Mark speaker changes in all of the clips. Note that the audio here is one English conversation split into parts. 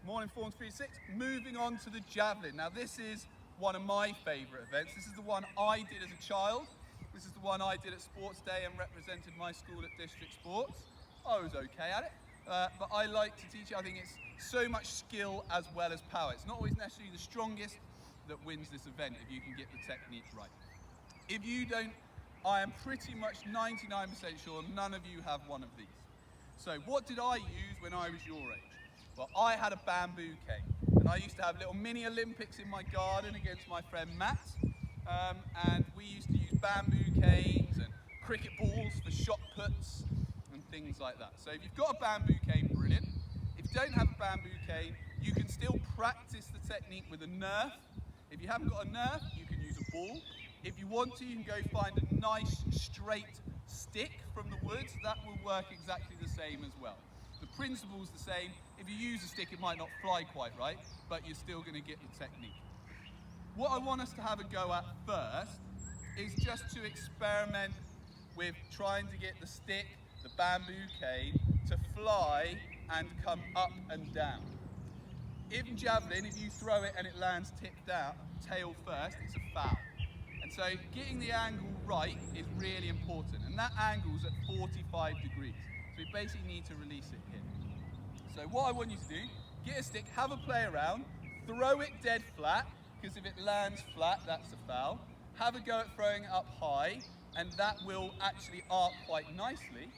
Speaker 1: Morning Form 36, moving on to the Javelin. Now this is one of my favourite events. This is the one I did as a child. This is the one I did at Sports Day and represented my school at District Sports. I was okay at it, but I like to teach it. I think it's so much skill as well as power. It's not always necessarily the strongest that wins this event if you can get the technique right. If you don't, I am pretty much 99% sure none of you have one of these. So what did I use when I was your age? Well, I had a bamboo cane, and I used to have little mini Olympics in my garden against my friend Matt, and we used to use bamboo canes and cricket balls for shot puts and things like that. So if you've got a bamboo cane, brilliant. If you don't have a bamboo cane, you can still practice the technique with a Nerf. If you haven't got a Nerf, you can use a ball. If you want to, you can go find a nice straight stick from the woods. That will work exactly the same as well. The principle's the same. If you use a stick, it might not fly quite right, but you're still going to get the technique. What I want us to have a go at first is just to experiment with trying to get the stick, the bamboo cane, to fly and come up and down. In javelin, if you throw it and it lands tipped down, tail first, it's a foul. And so getting the angle right is really important, and that angle's at 45 degrees. So we basically need to release it here. So what I want you to do, get a stick, have a play around, throw it dead flat, because if it lands flat, that's a foul. Have a go at throwing it up high, and that will actually arc quite nicely.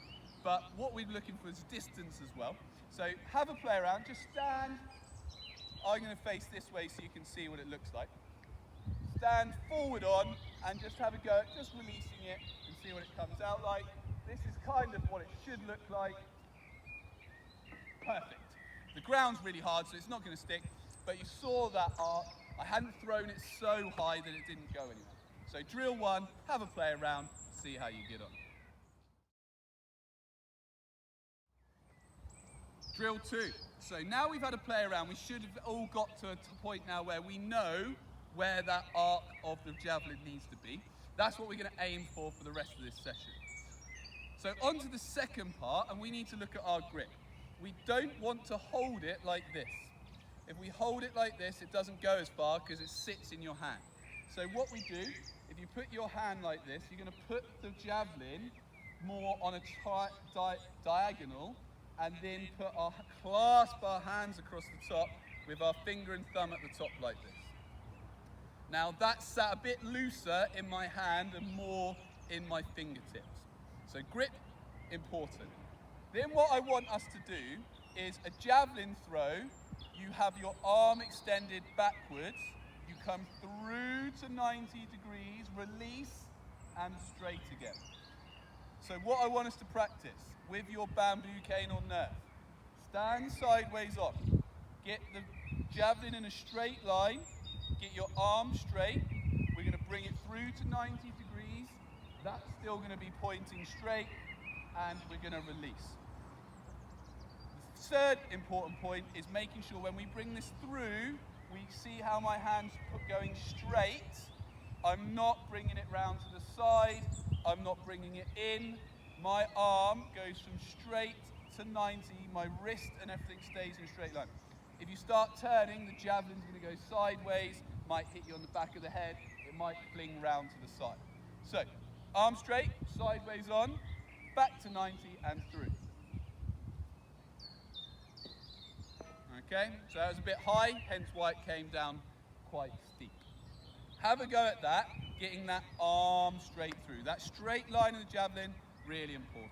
Speaker 1: But what we're looking for is distance as well. So have a play around, just stand. I'm going to face this way so you can see what it looks like. Stand forward on and just have a go at just releasing it and see what it comes out like. This is kind of what it should look like. Perfect. The ground's really hard, so it's not going to stick, but you saw that arc. I hadn't thrown it so high that it didn't go anywhere. So drill one, have a play around, see how you get on. Drill two. So now we've had a play around, we should have all got to a point now where we know where that arc of the javelin needs to be. That's what we're going to aim for the rest of this session. So on to the second part, and we need to look at our grip. We don't want to hold it like this. If we hold it like this, it doesn't go as far because it sits in your hand. So what we do, if you put your hand like this, you're going to put the javelin more on a diagonal, and then clasp our hands across the top with our finger and thumb at the top like this. Now that's sat a bit looser in my hand and more in my fingertips. So grip, important. Then what I want us to do is a javelin throw. You have your arm extended backwards. You come through to 90 degrees, release, and straight again. So what I want us to practice with your bamboo cane or Nerf, stand sideways on. Get the javelin in a straight line. Get your arm straight. We're going to bring it through to 90 degrees. That's still going to be pointing straight, and we're going to release. The third important point is making sure when we bring this through, we see how my hand's going straight. I'm not bringing it round to the side. I'm not bringing it in. My arm goes from straight to 90. My wrist and everything stays in a straight line. If you start turning, the javelin's going to go sideways, might hit you on the back of the head, it might fling round to the side. So, arm straight, sideways on, back to 90 and through. Okay, so that was a bit high, hence why it came down quite steep. Have a go at that, getting that arm straight through. That straight line of the javelin, really important.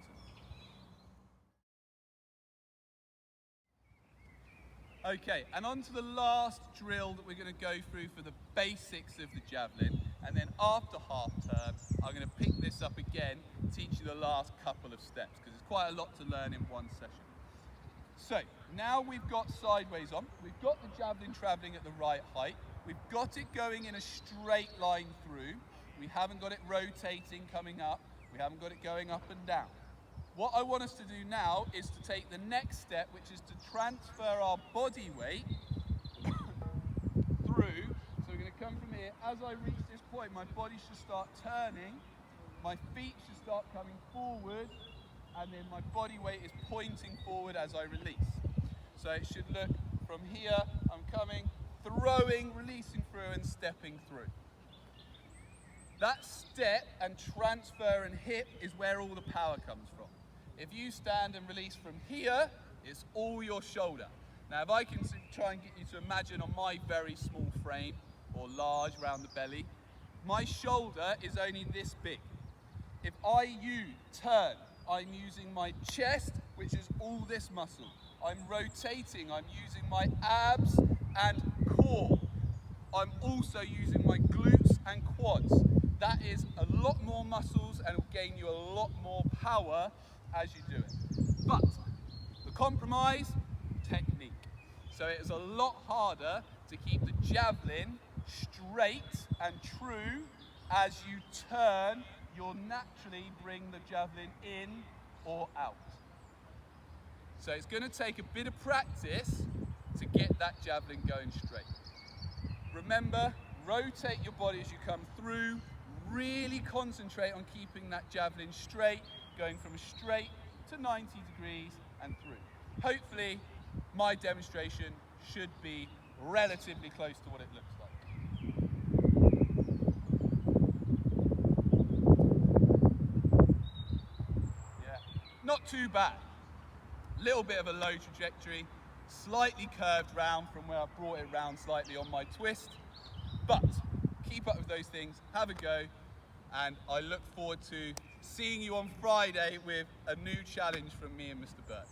Speaker 1: Okay, and on to the last drill that we're going to go through for the basics of the javelin, and then after half term, I'm going to pick this up again, teach you the last couple of steps, because there's quite a lot to learn in one session. So, now we've got sideways on, we've got the javelin travelling at the right height, we've got it going in a straight line through, we haven't got it rotating coming up, we haven't got it going up and down. What I want us to do now is to take the next step, which is to transfer our body weight through. So we're going to come from here. As I reach this point, my body should start turning, my feet should start coming forward, and then my body weight is pointing forward as I release. So it should look From here, I'm coming, throwing, releasing through and stepping through. That step and transfer and hip is where all the power comes from. If you stand and release from here, it's all your shoulder. Now, if I can try and get you to imagine on my very small frame, or large round the belly, my shoulder is only this big. If turn, I'm using my chest, which is all this muscle. I'm rotating, I'm using my abs and core. I'm also using my glutes and quads. That is a lot more muscles and will gain you a lot more power as you do it. But the compromise, technique. So it is a lot harder to keep the javelin straight and true. As you turn, you'll naturally bring the javelin in or out. So it's going to take a bit of practice to get that javelin going straight. Remember, rotate your body as you come through. Really concentrate on keeping that javelin straight, going from straight to 90 degrees and through. Hopefully, my demonstration should be relatively close to what it looks like. Yeah, not too bad. Little bit of a low trajectory, slightly curved round from where I brought it round slightly on my twist. But keep up with those things, have a go, and I look forward to seeing you on Friday with a new challenge from me and Mr. Birch.